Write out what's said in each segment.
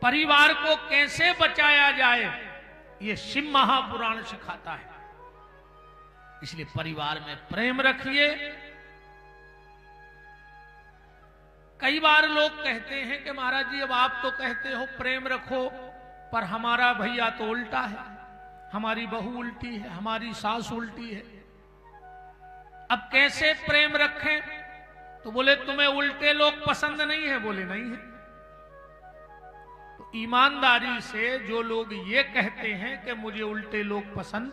परिवार को कैसे बचाया जाए, ये शिव महापुराण सिखाता है। इसलिए परिवार में प्रेम रखिए। कई बार लोग कहते हैं कि महाराज जी अब आप तो कहते हो प्रेम रखो, पर हमारा भैया तो उल्टा है, हमारी बहू उल्टी है, हमारी सास उल्टी है, अब कैसे प्रेम रखें? तो बोले तुम्हें उल्टे लोग पसंद नहीं है? बोले नहीं है। तो ईमानदारी से जो लोग ये कहते हैं कि मुझे उल्टे लोग पसंद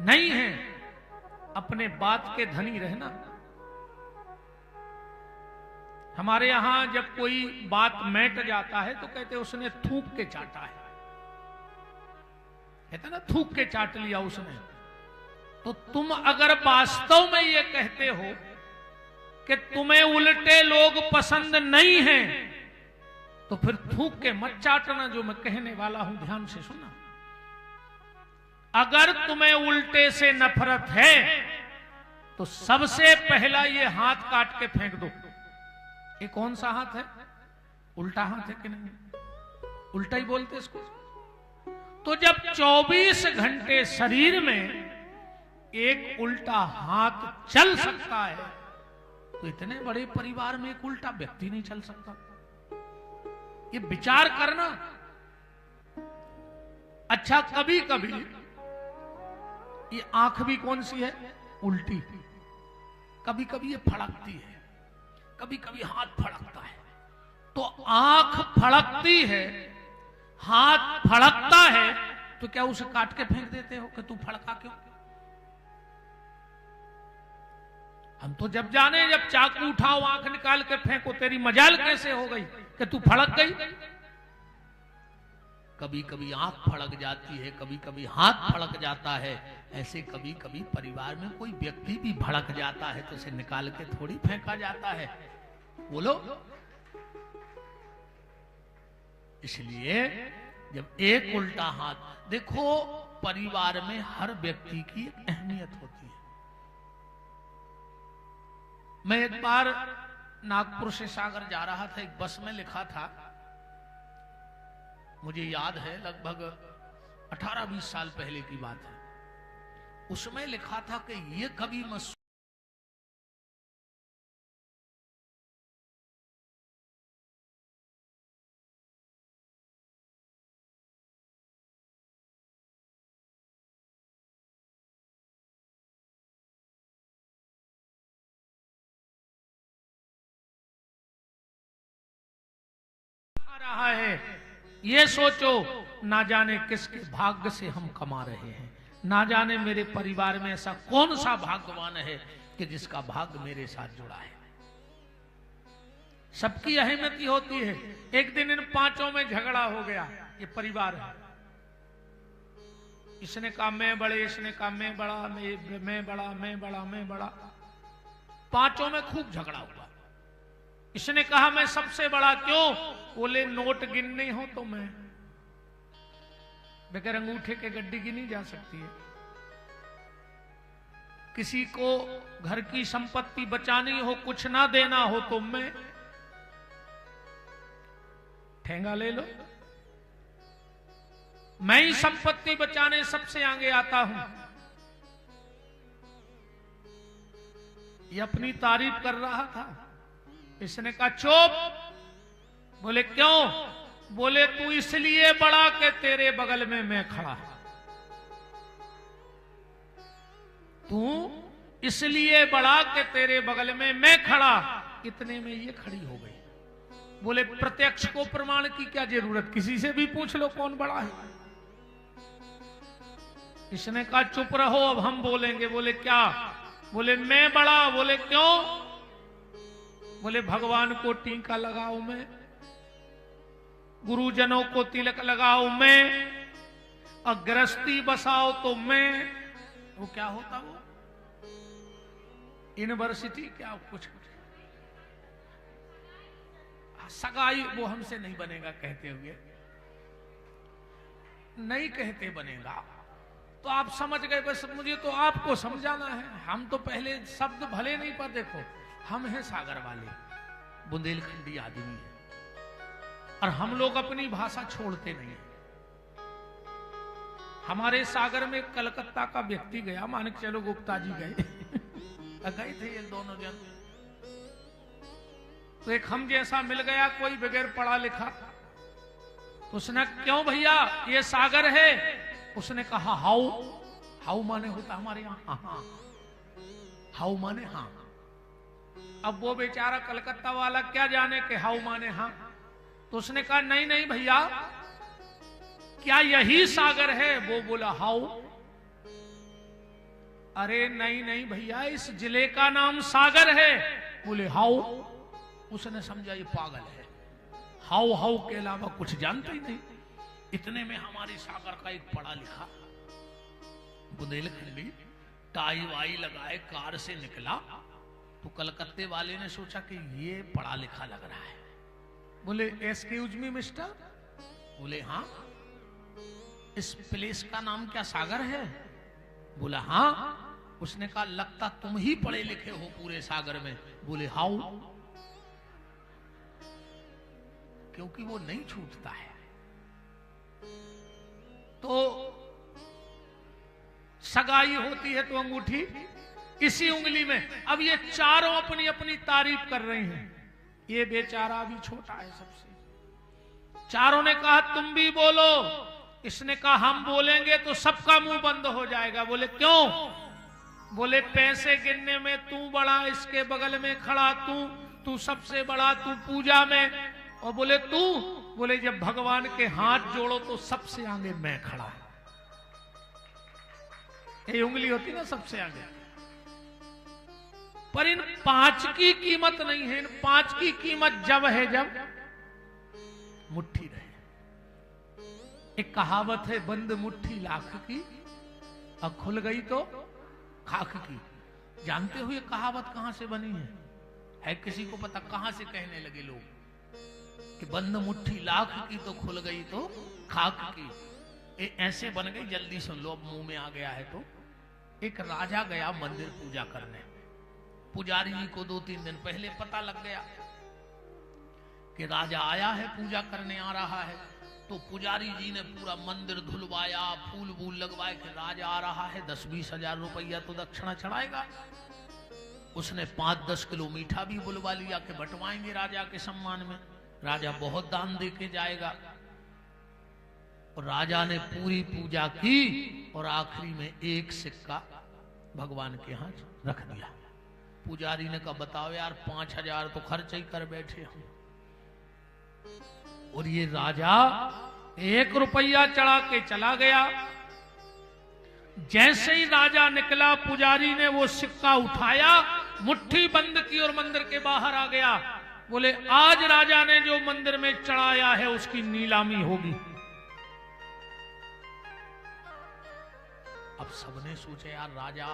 नहीं हैं, अपने बात के धनी रहना। हमारे यहां जब कोई बात मैट जाता है तो कहते उसने थूक के चाटा है, कहते ना थूक के चाट लिया उसने। तो तुम अगर वास्तव में ये कहते हो कि तुम्हें उल्टे लोग पसंद नहीं हैं, तो फिर थूक के मत चाटना जो मैं कहने वाला हूं, ध्यान से सुना। अगर तुम्हें उल्टे से नफरत है तो सबसे पहला ये हाथ काट के फेंक दो। ये कौन सा हाथ है? उल्टा हाथ है कि नहीं? उल्टा ही बोलते इसको। तो जब 24 घंटे शरीर में एक उल्टा हाथ चल सकता है, तो इतने बड़े परिवार में एक उल्टा व्यक्ति नहीं चल सकता। ये विचार करना। अच्छा, कभी कभी ये आंख भी कौन सी है? उल्टी। कभी कभी ये फड़कती है, कभी कभी हाथ फड़कता है। तो आंख फड़कती है, हाथ फड़कता है, तो क्या उसे काट के फेंक देते हो कि तू फड़का क्यों? हम तो जब जाने, जब चाकू उठाओ आंख निकाल के फेंको, तेरी मजाल कैसे हो गई कि तू फड़क गई? कभी कभी आंख फड़क जाती है, कभी कभी हाथ फड़क जाता है। ऐसे कभी कभी परिवार में कोई व्यक्ति भी भड़क जाता है तो उसे निकाल के थोड़ी फेंका जाता है। बोलो। इसलिए जब एक उल्टा हाथ, देखो परिवार में हर व्यक्ति की अहमियत होती है। मैं एक बार नागपुर से सागर जा रहा था, एक बस में लिखा था, मुझे याद है लगभग 18-20 साल पहले की बात है। उसमें लिखा था कि ये कभी मत रहा है, ये सोचो ना जाने किसके भाग्य से हम कमा रहे हैं, ना जाने मेरे परिवार में ऐसा कौन सा भाग्यवान है कि जिसका भाग्य मेरे साथ जुड़ा है। सबकी अहमियत होती है। एक दिन इन पांचों में झगड़ा हो गया। ये परिवार है। इसने कहा मैं बड़े, इसने कहा मैं बड़ा, मैं बड़ा, मैं बड़ा, मैं बड़ा। पांचों में खूब झगड़ा हुआ। इसने कहा मैं सबसे बड़ा। क्यों? बोले नोट गिनने हो तो मैं, बगैर अंगूठे के गड्डी गिनी जा सकती है। किसी को घर की संपत्ति बचानी हो, कुछ ना देना हो तो मैं, ठेंगा ले लो, मैं ही संपत्ति बचाने सबसे आगे आता हूं। ये अपनी तारीफ कर रहा था। इसने कहा चुप। बोले क्यों? बोले तू इसलिए बड़ा कि तेरे बगल में मैं खड़ा। तू इसलिए बड़ा कि तेरे बगल में मैं खड़ा। इतने में ये खड़ी हो गई। बोले प्रत्यक्ष को प्रमाण की क्या जरूरत, किसी से भी पूछ लो कौन बड़ा है। इसने कहा चुप रहो, अब हम बोलेंगे। बोले क्या? बोले मैं बड़ा। बोले क्यों? बोले भगवान को टीका लगाओ मैं, गुरुजनों को तिलक लगाओ मैं, और गृहस्थी बसाओ तो मैं। वो क्या होता वो यूनिवर्सिटी, क्या कुछ सगाई, वो हमसे नहीं बनेगा कहते हुए, नहीं कहते बनेगा। तो आप समझ गए। बस मुझे तो आपको समझाना है। हम तो पहले शब्द भले नहीं, पर देखो हम हैं सागर वाले, बुंदेलखंडी आदमी है। और हम लोग अपनी भाषा छोड़ते नहीं है। हमारे सागर में कलकत्ता का व्यक्ति गया, मान के चलो गुप्ता जी गए गए थे ये दोनों जन, तो एक हम जैसा मिल गया कोई बगैर पढ़ा लिखा, तो उसने क्यों भैया ये सागर है, उसने कहा हाउ। हाउ माने होता हमारे यहां हाँ, हाउ माने हाँ। अब वो बेचारा कलकत्ता वाला क्या जाने कि हाउ माने हाँ, तो उसने कहा नहीं नहीं भैया क्या यही सागर है, वो बोला हाउ। अरे नहीं नहीं भैया इस जिले का नाम सागर है, बोले हाउ। उसने समझा ये पागल है, हाउ हाउ के अलावा कुछ जानता ही नहीं। इतने में हमारे सागर का एक पढ़ा लिखा बुंदेलखंडी टाई वाई लगाए कार से निकला, तो कलकत्ते वाले ने सोचा कि ये पढ़ा लिखा लग रहा है, बोले एक्सक्यूज मी मिस्टर, बोले हाँ इस प्लेस का नाम क्या सागर है, बोला हाँ। उसने कहा लगता तुम ही पढ़े लिखे हो पूरे सागर में, बोले हाउ। क्योंकि वो नहीं छूटता है। तो सगाई होती है तो अंगूठी इसी उंगली में। अब ये चारों अपनी अपनी तारीफ कर रही हैं, ये बेचारा अभी छोटा है सबसे। चारों ने कहा तुम भी बोलो, इसने कहा हम बोलेंगे तो सबका मुंह बंद हो जाएगा। बोले क्यों, बोले पैसे गिनने में तू बड़ा, इसके बगल में खड़ा तू सबसे बड़ा, तू पूजा में, और बोले तू, बोले जब भगवान के हाथ जोड़ो तो सबसे आगे मैं खड़ा। ये उंगली होती ना सबसे आगे। पर इन 5 की कीमत नहीं है, इन 5 की कीमत जब है जब मुट्ठी रहे। एक कहावत है बंद मुट्ठी लाख की, अब खुल गई तो खाक की। जानते हो ये कहावत कहां से बनी है किसी को पता? कहां से कहने लगे लोग कि बंद मुट्ठी लाख की तो खुल गई तो खाक की। ऐसे बन गई, जल्दी सुन लो, अब मुंह में आ गया है। तो एक राजा गया मंदिर पूजा करने, पुजारी जी को 2-3 दिन पहले पता लग गया कि राजा आया है, पूजा करने आ रहा है। तो पुजारी जी ने पूरा मंदिर धुलवाया, फूल वूल लगवाए कि राजा आ रहा है, 10-20 हजार रुपया तो दक्षिणा चढ़ाएगा। उसने 5-10 किलो मीठा भी बुलवा लिया कि बंटवाएंगे राजा के सम्मान में, राजा बहुत दान दे के जाएगा। और राजा ने पूरी पूजा की और आखिरी में एक सिक्का भगवान के हाथ रख दिया। पुजारी ने कहा बताओ यार 5,000 तो खर्च ही कर बैठे हम, और ये राजा 1 रुपया चढ़ा के चला गया। जैसे ही राजा निकला, पुजारी ने वो सिक्का उठाया, मुट्ठी बंद की और मंदिर के बाहर आ गया। बोले आज राजा ने जो मंदिर में चढ़ाया है उसकी नीलामी होगी। अब सबने सोचा यार राजा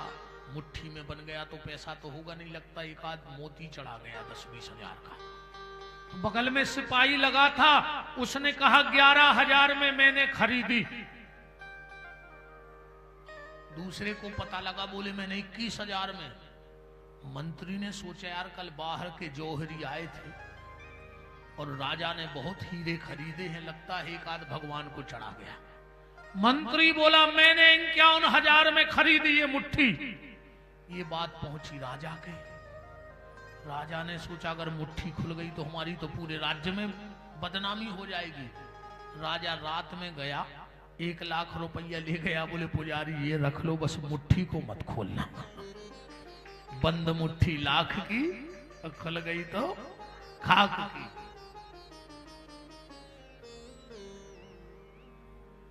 मुट्ठी में बन गया तो पैसा तो होगा नहीं, लगता एक आध मोती चढ़ा गया 10-20 हजार का। बगल में सिपाही लगा था, उसने कहा 11,000 में मैंने खरीदी। दूसरे को पता लगा, बोले मैंने 21,000 में। मंत्री ने सोचा यार कल बाहर के जौहरी आए थे और राजा ने बहुत हीरे खरीदे हैं, लगता है एक आध भगवान को चढ़ा गया। मंत्री बोला मैंने 51,000 में खरीदी ये मुट्ठी। ये बात पहुंची राजा के। राजा ने सोचा अगर मुट्ठी खुल गई तो हमारी तो पूरे राज्य में बदनामी हो जाएगी। राजा रात में गया, 1 लाख रुपया ले गया। बोले पुजारी ये रख लो, बस मुट्ठी को मत खोलना। बंद मुट्ठी लाख की, खुल गई तो खाक की।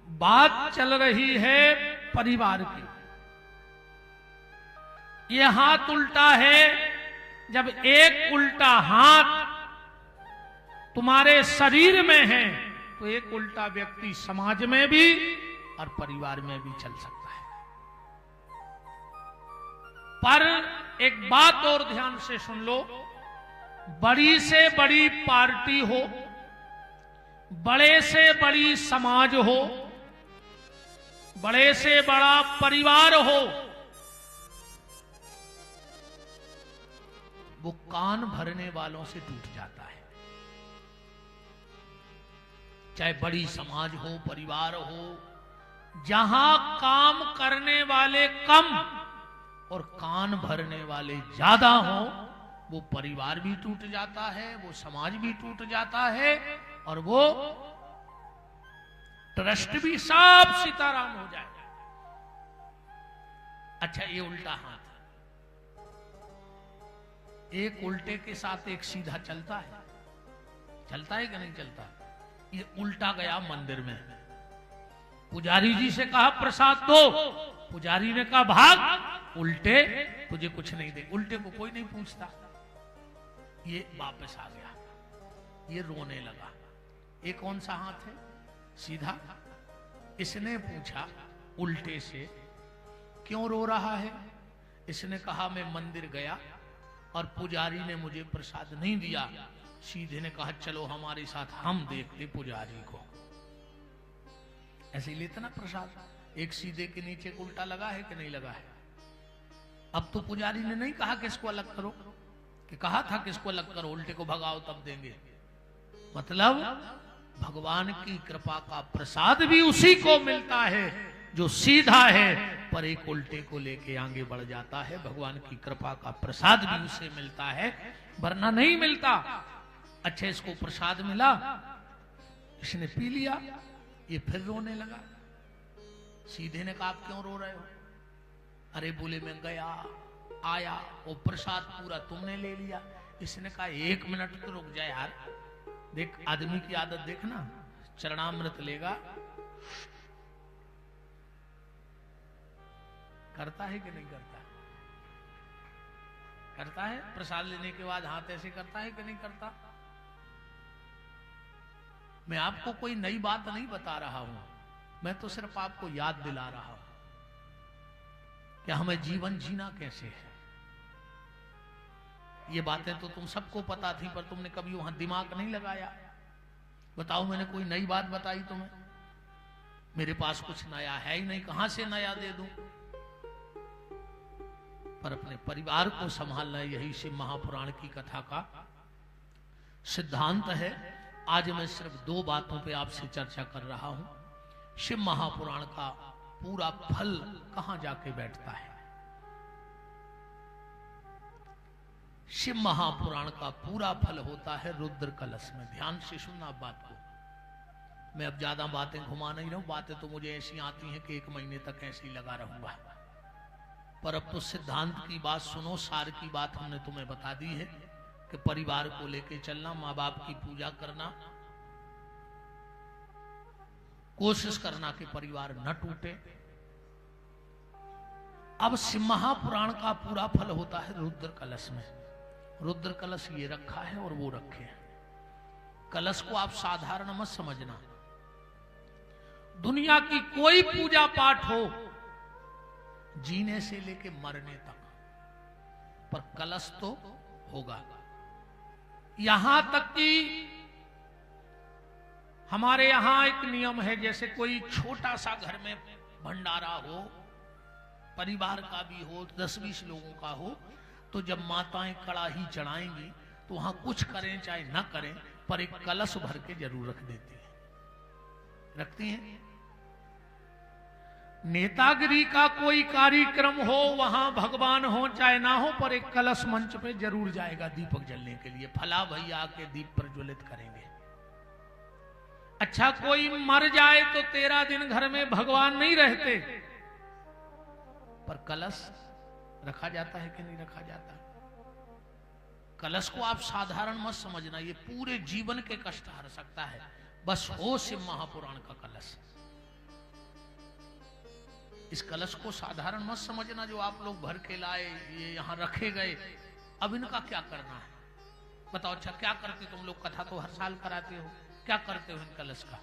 बात चल रही है परिवार की। यह हाथ उल्टा है, जब एक उल्टा हाथ तुम्हारे शरीर में है तो एक उल्टा व्यक्ति समाज में भी और परिवार में भी चल सकता है। पर एक बात और ध्यान से सुन लो, बड़ी से बड़ी पार्टी हो, बड़े से बड़ी समाज हो, बड़े से बड़ा परिवार हो, वो कान भरने वालों से टूट जाता है। चाहे बड़ी समाज हो, परिवार हो, जहां काम करने वाले कम और कान भरने वाले ज्यादा हो, वो परिवार भी टूट जाता है, वो समाज भी टूट जाता है, और वो ट्रस्ट भी सब सीताराम हो जाएगा। अच्छा, ये उल्टा हाथ है। एक उल्टे के साथ एक सीधा चलता है, चलता है कि नहीं चलता? ये उल्टा गया मंदिर में, पुजारी जी से कहा प्रसाद दो, पुजारी ने कहा भाग, उल्टे तुझे कुछ नहीं दे। उल्टे को कोई नहीं पूछता। ये वापस आ गया, ये रोने लगा। ये कौन सा हाथ है? सीधा। इसने पूछा उल्टे से, क्यों रो रहा है? इसने कहा मैं मंदिर गया और पुजारी ने मुझे प्रसाद नहीं दिया। सीधे ने कहा चलो हमारे साथ, हम देखते पुजारी को। ऐसे ही लेते ना प्रसाद। एक सीधे के नीचे उल्टा लगा है कि नहीं लगा है? अब तो पुजारी ने नहीं कहा कि इसको अलग करो, कि कहा था कि इसको अलग करो, उल्टे को भगाओ तब देंगे। मतलब भगवान की कृपा का प्रसाद भी उसी को मिलता है जो सीधा है, पर एक उल्टे को लेके आगे बढ़ जाता है। भगवान की कृपा का प्रसाद भी उसे मिलता है, वरना नहीं मिलता। अच्छा, इसको प्रसाद मिला, इसने पी लिया, ये फिर रोने लगा। सीधे ने कहा आप क्यों रो रहे हो? अरे बोले मैं गया आया, वो प्रसाद पूरा तुमने ले लिया। इसने कहा 1 मिनट तो रुक जाए यार, देख आदमी की आदत देखना, चरणामृत लेगा, करता है कि नहीं करता? करता है। प्रसाद लेने के बाद हाथ ऐसे करता है कि नहीं करता? मैं आपको कोई नई बात नहीं बता रहा हूं, मैं तो सिर्फ आपको याद दिला रहा हूं कि हमें जीवन जीना कैसे है। ये बातें तो तुम सबको पता थी, पर तुमने कभी वहां दिमाग नहीं लगाया। बताओ, मैंने कोई नई बात बताई तुम्हें? मेरे पास कुछ नया है ही नहीं, कहां से नया दे दूं? पर अपने परिवार को संभालना, यही शिव महापुराण की कथा का सिद्धांत है। आज मैं सिर्फ 2 बातों पे आपसे चर्चा कर रहा हूं। शिव महापुराण का पूरा फल कहां जाके बैठता है? शिव महापुराण का पूरा फल होता है रुद्र कलश में। ध्यान से सुनना आप बात को। मैं अब ज्यादा बातें घुमा नहीं रहा हूं, बातें तो मुझे ऐसी आती हैं कि 1 महीने तक ऐसे ही लगा रहूंगा। पर अब तो सिद्धांत की बात सुनो, सार की बात हमने तुम्हें बता दी है कि परिवार को लेके चलना, माँ बाप की पूजा करना, कोशिश करना कि परिवार न टूटे। अब शिव महापुराण का पूरा फल होता है रुद्र कलश में। रुद्र कलश ये रखा है और वो रखे हैं। कलश को आप साधारण मत समझना। दुनिया की कोई पूजा पाठ हो, जीने से लेके मरने तक, पर कलश तो होगा। यहां तक कि हमारे यहां एक नियम है, जैसे कोई छोटा सा घर में भंडारा हो, परिवार का भी हो, 10-20 लोगों का हो, तो जब माताएं कड़ाही चढ़ाएंगी तो वहां कुछ करें चाहे ना करें, पर एक कलश भर के जरूर रख देती है, रखती हैं। नेतागिरी का कोई कार्यक्रम हो, वहां भगवान हो चाहे ना हो, पर एक कलश मंच पे जरूर जाएगा दीपक जलने के लिए। फला भैया के दीप प्रज्वलित करेंगे। अच्छा, कोई मर जाए तो 13 दिन घर में भगवान नहीं रहते, पर कलश रखा जाता है कि नहीं रखा जाता? कलश को आप साधारण मत समझना, ये पूरे जीवन के कष्ट हर सकता है। बस हो शिव महापुराण का कलश। इस कलश को साधारण मत समझना जो आप लोग भर के लाए, ये यहां रखे गए। अब इनका क्या करना है बताओ? अच्छा, क्या करते तुम लोग? कथा तो हर साल कराते हो, क्या करते हो इन कलश का?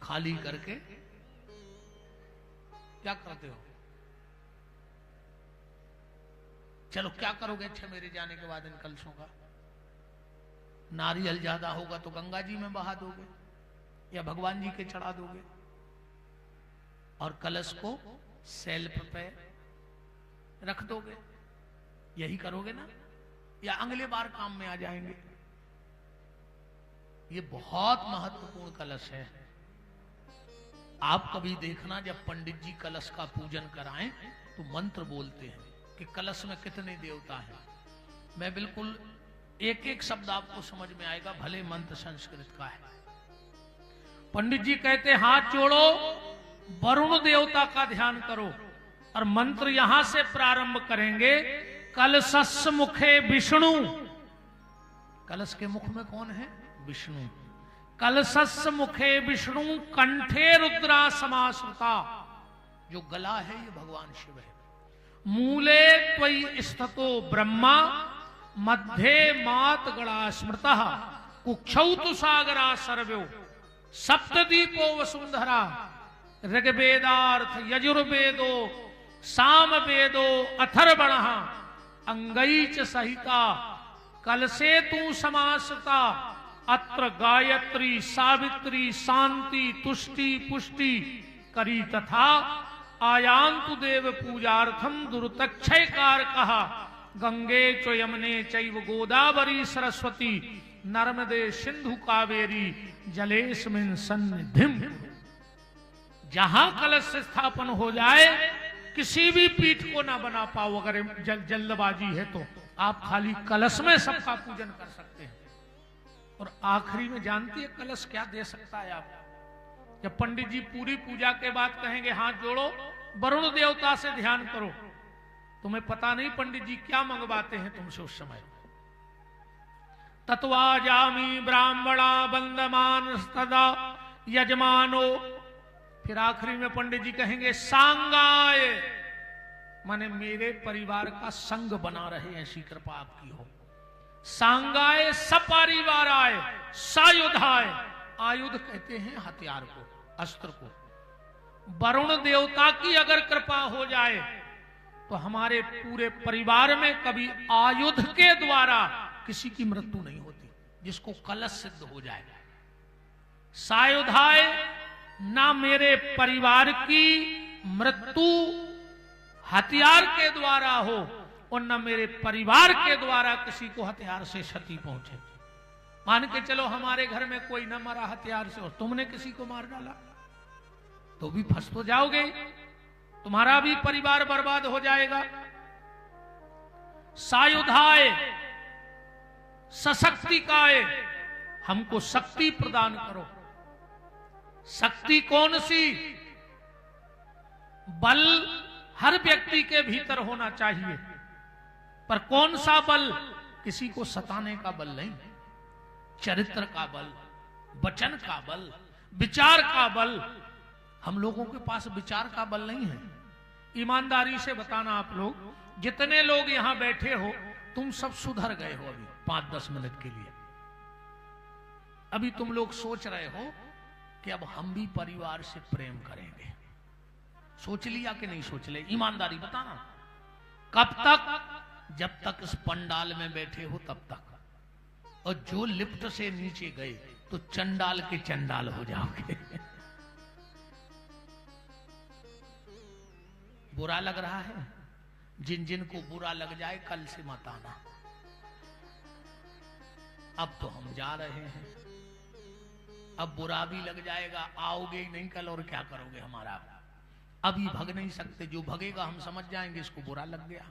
खाली करके क्या करते हो? चलो, क्या करोगे अच्छा मेरे जाने के बाद इन कलशों का? नारियल ज्यादा होगा तो गंगा जी में बहा दोगे या भगवान जी के चढ़ा दोगे, और कलश को सेल्फ पे रख दोगे। यही करोगे ना, या अगले बार काम में आ जाएंगे? ये बहुत महत्वपूर्ण कलश है। आप कभी देखना जब पंडित जी कलश का पूजन कराएं तो मंत्र बोलते हैं कि कलश में कितने देवता हैं। मैं बिल्कुल एक एक शब्द आपको समझ में आएगा, भले मंत्र संस्कृत का है। पंडित जी कहते हाथ जोड़ो, वरुण देवता का ध्यान करो, और मंत्र यहां से प्रारंभ करेंगे। कलशस् मुखे विष्णु, कलश के मुख में कौन है? विष्णु। कलशस् मुखे विष्णु कंठे रुद्रा समाश्रिता, जो गला है ये भगवान शिव है। मूले त्वयि स्थितो ब्रह्मा, मध्य मात गणा स्मृतः, कुक्षौ तु सागरा सर्व्यो, सप्तदीपो वसुंधरा, ऋग्वेदार्थ यजुर्वेदो सामवेदो अथर्वणः, अंगैच सहिता कलसे तू समासता, अत्र गायत्री सावित्री शांति तुष्टि पुष्टि करी, तथा आयांतु देव पूजार्थम दुर्तक्षय कारकः, गंगे च यमुने चैव गोदावरी सरस्वती, नर्मदे सिंधु कावेरी जलेस्मिन् सन्निधिम। जहां कलश स्थापन हो जाए, किसी भी पीठ को ना बना पाओ, अगर जल्दबाजी है तो आप खाली कलश में सबका पूजन कर सकते हैं। और आखिरी में जानती है कलश क्या दे सकता है आप? जब पंडित जी पूरी पूजा के बाद कहेंगे हाथ जोड़ो, वरुण देवता से ध्यान करो, तुम्हें पता नहीं पंडित जी क्या मंगवाते हैं तुमसे उस समय। तत्वा जामी ब्राह्मणा बंदमान सदा यजमानो, फिर आखिरी में पंडित जी कहेंगे सांगाय, माने मेरे परिवार का संग बना रहे, ऐसी कृपा आपकी हो। सांगाय सपरिवाराय सायुधाय, आयुध कहते हैं हथियार को, अस्त्र को। वरुण देवता की अगर कृपा हो जाए तो हमारे पूरे परिवार में कभी आयुध के द्वारा किसी की मृत्यु नहीं होती, जिसको कलश सिद्ध हो जाए। सायुधाय, ना मेरे परिवार की मृत्यु हथियार के द्वारा हो, और न मेरे परिवार के द्वारा किसी को हथियार से क्षति पहुंचे। मान के चलो हमारे घर में कोई न मरा हथियार से, और तुमने किसी को मार डाला तो भी फंस तो जाओगे, तुम्हारा भी परिवार बर्बाद हो जाएगा। सायुधाय सशक्तिकाय, हमको शक्ति प्रदान करो। शक्ति कौन सी? बल हर व्यक्ति के भीतर होना चाहिए, पर कौन सा बल? किसी को सताने का बल नहीं, चरित्र का बल, वचन का बल, विचार का बल। हम लोगों के पास विचार का बल नहीं है। ईमानदारी से बताना, आप लोग जितने लोग यहां बैठे हो, तुम सब सुधर गए हो अभी 5-10 मिनट के लिए। अभी तुम लोग सोच रहे हो कि अब हम भी परिवार से प्रेम करेंगे। सोच लिया कि नहीं सोच ले? ईमानदारी बताना। कब तक? जब तक इस पंडाल में बैठे हो तब तक। और जो लिफ्ट से नीचे गए तो चंडाल के चंडाल हो जाओगे। बुरा लग रहा है? जिन जिन को बुरा लग जाए कल से मत आना। अब तो हम जा रहे हैं, अब बुरा भी लग जाएगा, आओगे ही नहीं कल, और क्या करोगे हमारा? अभी भग नहीं सकते, जो भगेगा हम समझ जाएंगे इसको बुरा लग गया।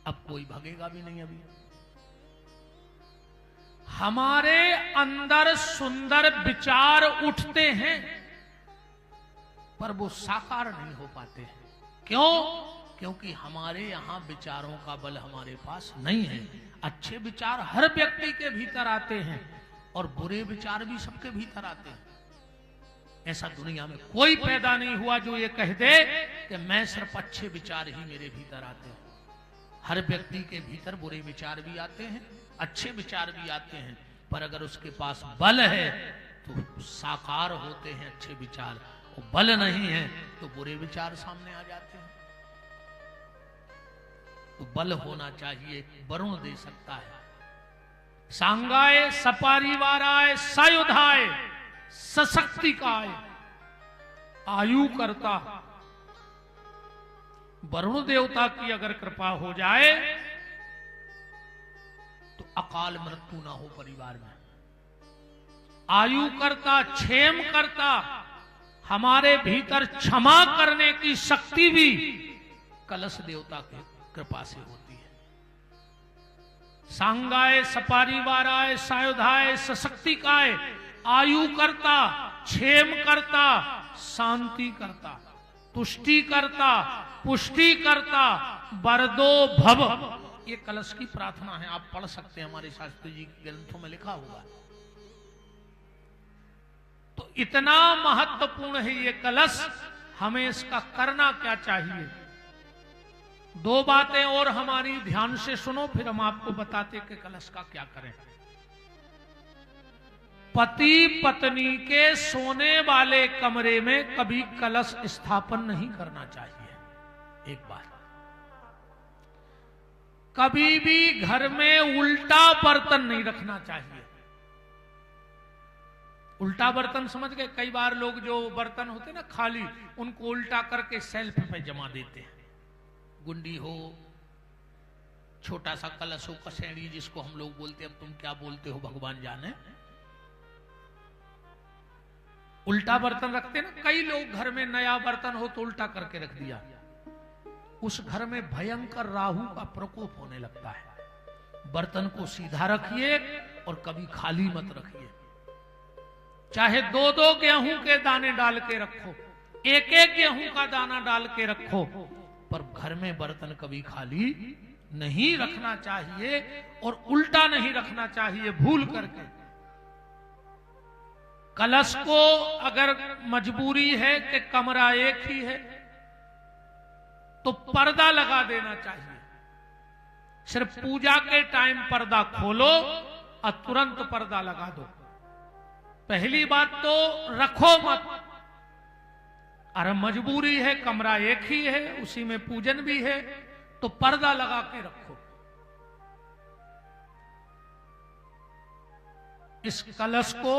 अब कोई भगेगा भी नहीं। अभी हमारे अंदर सुंदर विचार उठते हैं, पर वो साकार नहीं हो पाते हैं। क्यों? क्योंकि हमारे यहां विचारों का बल हमारे पास नहीं है। अच्छे विचार हर व्यक्ति के भीतर आते हैं, और बुरे विचार भी सबके भीतर आते हैं। ऐसा दुनिया में कोई पैदा नहीं हुआ जो ये कह दे कि मैं सिर्फ अच्छे विचार ही मेरे भीतर आते हैं। हर व्यक्ति के भीतर बुरे विचार भी आते हैं, अच्छे विचार भी आते हैं, पर अगर उसके पास बल है तो साकार होते हैं अच्छे विचार, और बल नहीं है तो बुरे विचार सामने आ जाते हैं। तो बल होना चाहिए, वरुण दे सकता है। सांगाय सपरिवाराय सायुधाय सशक्तिकाय, आयु करता। वरुण देवता की अगर कृपा हो जाए तो अकाल मृत्यु ना हो परिवार में, आयु करता, क्षेम करता, हमारे भीतर क्षमा करने की शक्ति भी कलश देवता की कृपा से होती है। सांगाय सपारिवाराय सायुधाय सशक्तिकाय, आयु करता, क्षेम करता, शांति करता, तुष्टि करता, पुष्टि करता, बरदो भव, ये कलश की प्रार्थना है। आप पढ़ सकते हैं, हमारे शास्त्री जी के ग्रंथों में लिखा होगा। तो इतना महत्वपूर्ण है ये कलश, हमें इसका करना क्या चाहिए। दो बातें और हमारी ध्यान से सुनो, फिर हम आपको बताते कि कलश का क्या करें। पति पत्नी के सोने वाले कमरे में कभी कलश स्थापन नहीं करना चाहिए। एक बात, कभी भी घर में उल्टा बर्तन नहीं रखना चाहिए। उल्टा बर्तन समझ गए? कई बार लोग जो बर्तन होते ना खाली, उनको उल्टा करके सेल्फ पे जमा देते हैं। गुंडी हो, छोटा सा कलश हो, कसेड़ी जिसको हम लोग बोलते हैं, अब तुम क्या बोलते हो भगवान जाने। उल्टा बर्तन रखते ना कई लोग, घर में नया बर्तन हो तो उल्टा करके रख दिया। उस घर में भयंकर राहु का प्रकोप होने लगता है। बर्तन को सीधा रखिए और कभी खाली मत रखिए। चाहे दो दो गेहूं के दाने डाल के रखो, एक एक गेहूं का दाना डाल के रखो, पर घर में बर्तन कभी खाली नहीं रखना चाहिए और उल्टा नहीं रखना चाहिए भूल करके। कलश को अगर मजबूरी है कि कमरा एक ही है तो पर्दा लगा देना चाहिए। सिर्फ पूजा के टाइम पर्दा खोलो और तुरंत पर्दा लगा दो। पहली बात तो रखो मत। अरे मजबूरी है, कमरा एक ही है, उसी में पूजन भी है, तो पर्दा लगा के रखो। इस कलश को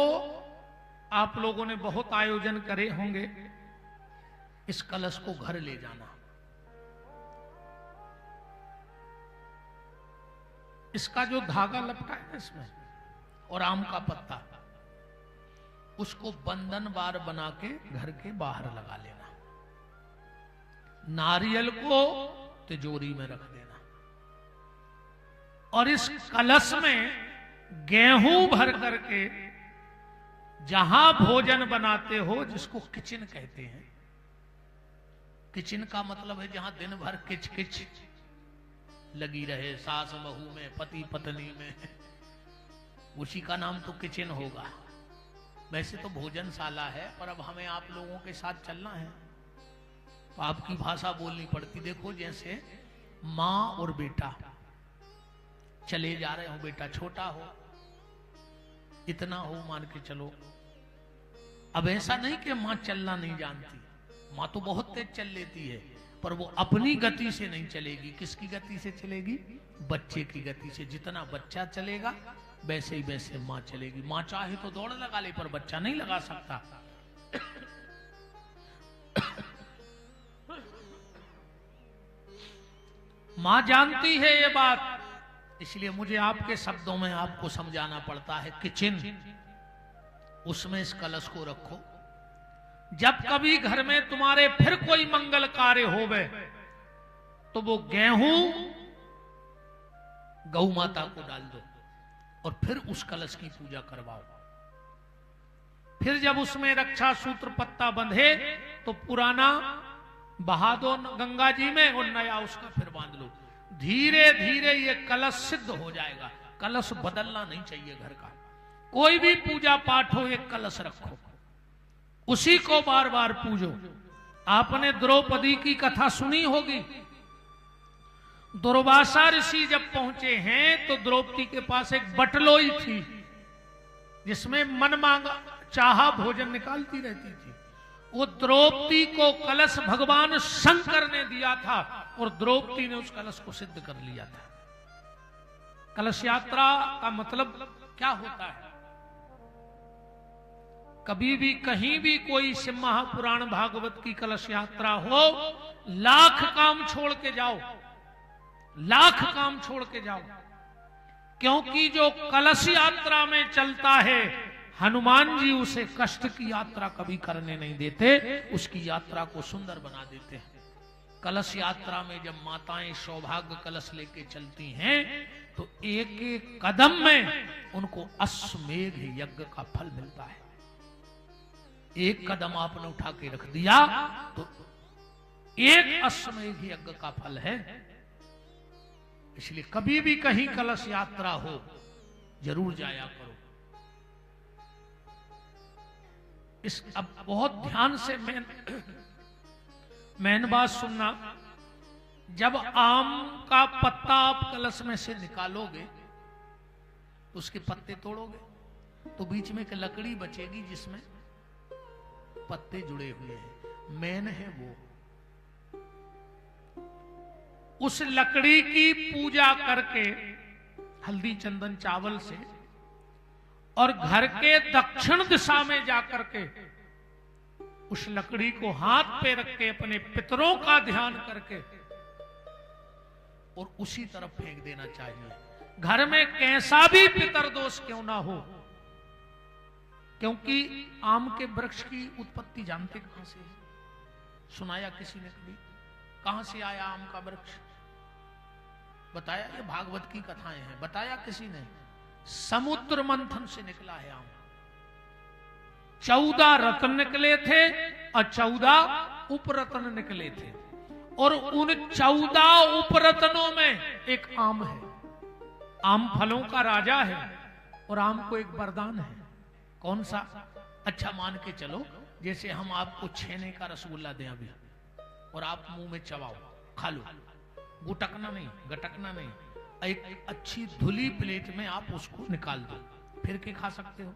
आप लोगों ने बहुत आयोजन करे होंगे। इस कलश को घर ले जाना, इसका जो धागा लपटा है इसमें और आम का पत्ता, उसको बंधन बार बना के घर के बाहर लगा लेना। नारियल को तिजोरी में रख देना और इस कलश में गेहूं भर करके जहां भोजन बनाते हो, जिसको किचन कहते हैं, किचन का मतलब है जहां दिन भर किच किच लगी रहे, सास बहू में, पति पत्नी में, उसी का नाम तो किचन होगा। वैसे तो भोजनशाला है, पर अब हमें आप लोगों के साथ चलना है तो आपकी भाषा बोलनी पड़ती। देखो जैसे माँ और बेटा चले जा रहे हो, बेटा छोटा हो, इतना हो मान के चलो। अब ऐसा नहीं कि माँ चलना नहीं जानती, माँ तो बहुत तेज चल लेती है, पर वो अपनी गति से नहीं चलेगी। किसकी गति से चलेगी? बच्चे की गति से। जितना बच्चा चलेगा वैसे ही वैसे माँ चलेगी। माँ चाहे तो दौड़ लगा ले, पर बच्चा नहीं लगा सकता। माँ जानती है ये बात, इसलिए मुझे आपके शब्दों में आपको समझाना पड़ता है। किचन, उसमें इस कलश को रखो। जब कभी घर में तुम्हारे फिर कोई मंगल कार्य होवे तो वो गेहूं गौ माता को डाल दो और फिर उस कलश की पूजा करवाओ। फिर जब उसमें रक्षा सूत्र पत्ता बंधे तो पुराना बहा दो गंगा जी में और नया उसका फिर बांध लो। धीरे धीरे ये कलश सिद्ध हो जाएगा। कलश बदलना नहीं चाहिए घर का। कोई भी पूजा पाठ हो, एक कलश रखो, उसी को बार बार पूजो। आपने द्रौपदी की कथा सुनी होगी। दुर्वासा ऋषि जब पहुंचे हैं तो द्रौपदी के पास एक बटलोई थी जिसमें मन मांगा चाहा भोजन निकालती रहती थी। वो द्रौपदी को कलश भगवान शंकर ने दिया था और द्रौपदी ने उस कलश को सिद्ध कर लिया था। कलश यात्रा का मतलब क्या होता है? कभी भी कहीं भी कोई शिव महापुराण भागवत की कलश यात्रा हो, लाख काम छोड़ के जाओ, लाख काम छोड़ के जाओ। क्योंकि जो कलश यात्रा में चलता है, हनुमान जी उसे कष्ट की यात्रा कभी करने नहीं देते, उसकी यात्रा को सुंदर बना देते हैं। कलश यात्रा में जब माताएं सौभाग्य कलश लेके चलती हैं तो एक एक कदम में उनको अश्वमेध यज्ञ का फल मिलता है। एक कदम आपने उठा के रख दिया तो एक अश्वमेध यज्ञ का फल है। इसलिए कभी भी कहीं कलश यात्रा हो जरूर जाया करो। इस अब बहुत ध्यान से मैन बात सुनना, जब आम का पत्ता आप कलश में से निकालोगे तो उसके पत्ते तोड़ोगे तो बीच में एक लकड़ी बचेगी जिसमें पत्ते जुड़े हुए हैं, मैन है वो। उस लकड़ी की पूजा करके हल्दी चंदन चावल से और घर के दक्षिण दिशा में जाकर के उस लकड़ी को हाथ पे रख के अपने पितरों का ध्यान करके और उसी तरफ फेंक देना चाहिए। घर में कैसा भी पितर दोष क्यों ना हो, क्योंकि आम के वृक्ष की उत्पत्ति जानते कहां से है? सुनाया किसी ने कभी? कहां से आया आम का वृक्ष? बताया? ये भागवत की कथाएं हैं। बताया किसी ने? समुद्र मंथन से निकला है आम। 14 रत्न निकले थे और 14 उपरत्न निकले थे, और उन 14 उपरत्नों में एक आम है। आम फलों का राजा है और आम को एक वरदान है। कौन सा? अच्छा मान के चलो, जैसे हम आपको छेने का रसगुल्ला दें अभी और आप मुंह में चबाओ, खा लो, गुटकना नहीं, गटकना नहीं, एक अच्छी धुली प्लेट में आप उसको निकाल दो, फिर के खा सकते हो।